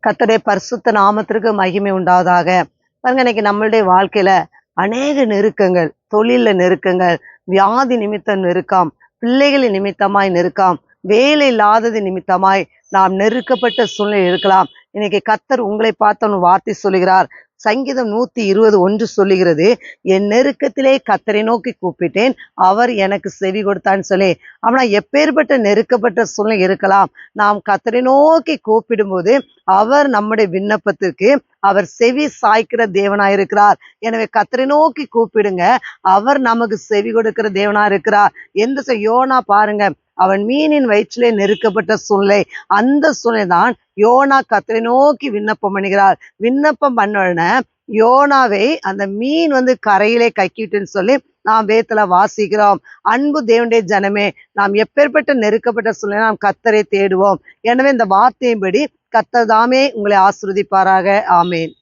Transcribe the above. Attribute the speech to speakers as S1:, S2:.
S1: கர்த்தருடைய பரிசுத்த நாமத்திற்கு மகிமை உண்டாவதாக. பாருங்க, இன்னைக்கு நம்மளுடைய வாழ்க்கையில அநேக நெருக்கங்கள், தொழில்ல நெருக்கங்கள், வியாதி நிமித்தம் நெருக்கம், பிள்ளைகளின் நிமித்தமாய் நெருக்கம், வேலை இல்லாதது நிமித்தமாய் நாம் நெருக்கப்பட்ட சூழ்நிலை இருக்கலாம். இன்னைக்கு கர்த்தர் உங்களை பார்த்த ஒரு வார்த்தை சொல்லுகிறார். சங்கீதம் 120:1 சொல்லுகிறது, என் நெருக்கத்திலே கர்த்தரை நோக்கி கூப்பிட்டேன், அவர் எனக்கு செவி கொடுத்தான்னு சொல்லி. ஆனா எப்பேற்பட்ட நெருக்கப்பட்ட சூழ்நிலை இருக்கலாம், நாம் கர்த்தரை நோக்கி கூப்பிடும்போது அவர் நம்முடைய விண்ணப்பத்திற்கு அவர் செவி சாய்க்கிற தேவனாயிருக்கிறார். எனவே கர்த்தரை நோக்கி கூப்பிடுங்க, அவர் நமக்கு செவி கொடுக்கிற தேவனாயிருக்கிறார். யோனா பாருங்க, அவன் மீனின் வயிற்றிலே நெருக்கப்பட்ட சூழ்நிலை. அந்த சூழ்நிலை தான் யோனா கர்த்தரை நோக்கி விண்ணப்பம் பண்ணுகிறார். விண்ணப்பம் பண்ண யோனாவை அந்த மீன் கரையிலே கக்கிட்டுன்னு சொல்லி நாம் வேதத்துல வாசிக்கிறோம். அன்பு தேவனுடைய ஜனமே, நாம் எப்பேற்பட்ட நெருக்கப்பட்ட சூழ்நிலை நாம் கர்த்தரை தேடுவோம். எனவே இந்த வார்த்தையின்படி கர்த்தர் தாமே உங்களை ஆசீர்வதிப்பாராக. ஆமேன்.